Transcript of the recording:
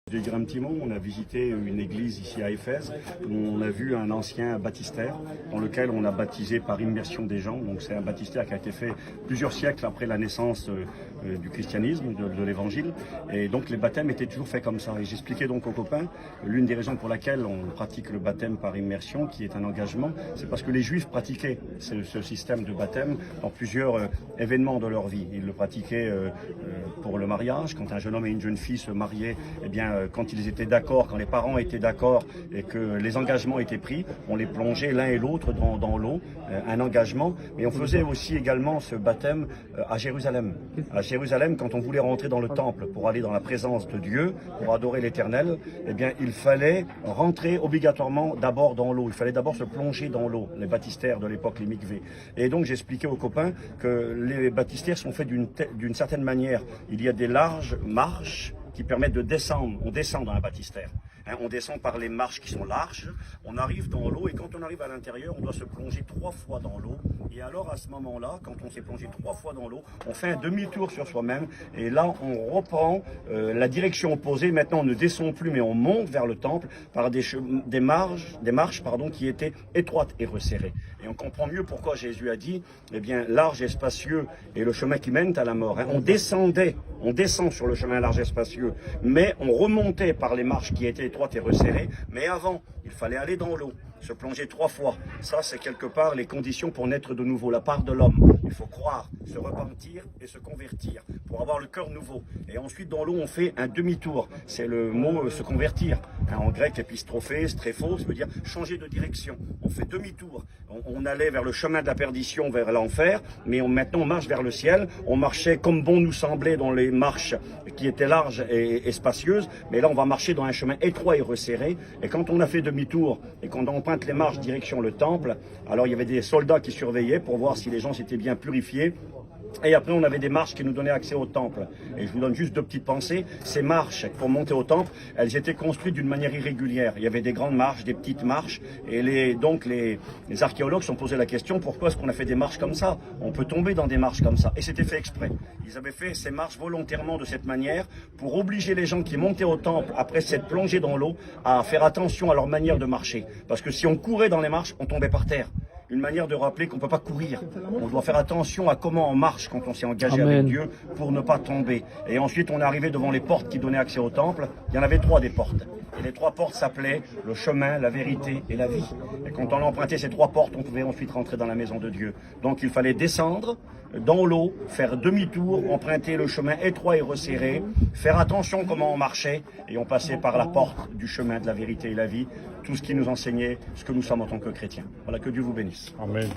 J'ai un petit mot, on a visité une église ici à Éphèse où on a vu un ancien baptistère dans lequel on a baptisé par immersion des gens. Donc c'est un baptistère qui a été fait plusieurs siècles après la naissance du christianisme, de l'évangile. Et donc les baptêmes étaient toujours faits comme ça. Et j'expliquais donc aux copains l'une des raisons pour laquelle on pratique le baptême par immersion, qui est un engagement, c'est parce que les Juifs pratiquaient ce système de baptême dans plusieurs événements de leur vie. Ils le pratiquaient pour le mariage, quand un jeune homme et une jeune fille se mariaient, eh bien quand ils étaient d'accord, quand les parents étaient d'accord et que les engagements étaient pris, on les plongeait l'un et l'autre dans l'eau, un engagement. Mais on faisait aussi également ce baptême à Jérusalem. À Jérusalem, quand on voulait rentrer dans le temple pour aller dans la présence de Dieu, pour adorer l'Éternel, eh bien il fallait rentrer obligatoirement d'abord dans l'eau. Il fallait d'abord se plonger dans l'eau, les baptistères de l'époque, les mikvés. Et donc j'expliquais aux copains que les baptistères sont faits d'une certaine manière. Il y a des larges marches qui permettent de descendre. On descend dans un baptistère. On descend par les marches qui sont larges, on arrive dans l'eau et quand on arrive à l'intérieur, on doit se plonger 3 fois dans l'eau. Et alors à ce moment-là, quand on s'est plongé 3 fois dans l'eau, on fait un demi-tour sur soi-même et là on reprend la direction opposée. Maintenant on ne descend plus mais on monte vers le temple par des marches qui étaient étroites et resserrées. Et on comprend mieux pourquoi Jésus a dit, eh bien large et spacieux est le chemin qui mène à la mort. On descend sur le chemin large et spacieux, mais on remontait par les marches qui étaient étroites et resserrées, mais avant, il fallait aller dans l'eau, se plonger 3 fois. Ça, c'est quelque part les conditions pour naître de nouveau, la part de l'homme. Il faut croire, se repentir et se convertir pour avoir le cœur nouveau. Et ensuite, dans l'eau, on fait un demi-tour. C'est le mot se convertir. En grec, épistrophé, stréphos, ça veut dire changer de direction. On fait demi-tour. On allait vers le chemin de la perdition, vers l'enfer, mais maintenant on marche vers le ciel. On marchait comme bon nous semblait dans les marches qui étaient larges et spacieuses, mais là on va marcher dans un chemin étroit et resserré. Et quand on a fait demi-tour et qu'on emprunte les marches direction le temple, alors il y avait des soldats qui surveillaient pour voir si les gens s'étaient bien purifiés. Et après, on avait des marches qui nous donnaient accès au temple. Et je vous donne juste 2 petites pensées. Ces marches, pour monter au temple, elles étaient construites d'une manière irrégulière. Il y avait des grandes marches, des petites marches. Et les archéologues se sont posé la question, pourquoi est-ce qu'on a fait des marches comme ça? On peut tomber dans des marches comme ça. Et c'était fait exprès. Ils avaient fait ces marches volontairement de cette manière pour obliger les gens qui montaient au temple, après s'être plongés dans l'eau, à faire attention à leur manière de marcher. Parce que si on courait dans les marches, on tombait par terre. Une manière de rappeler qu'on ne peut pas courir. On doit faire attention à comment on marche quand on s'est engagé avec Dieu pour ne pas tomber. Et ensuite, on est arrivé devant les portes qui donnaient accès au temple. Il y en avait 3 des portes. Et les 3 portes s'appelaient le chemin, la vérité et la vie. Et quand on empruntait ces 3 portes, on pouvait ensuite rentrer dans la maison de Dieu. Donc il fallait descendre dans l'eau, faire demi-tour, emprunter le chemin étroit et resserré, faire attention comment on marchait, et on passait par la porte du chemin de la vérité et la vie, tout ce qui nous enseignait ce que nous sommes en tant que chrétiens. Voilà, que Dieu vous bénisse. Amen.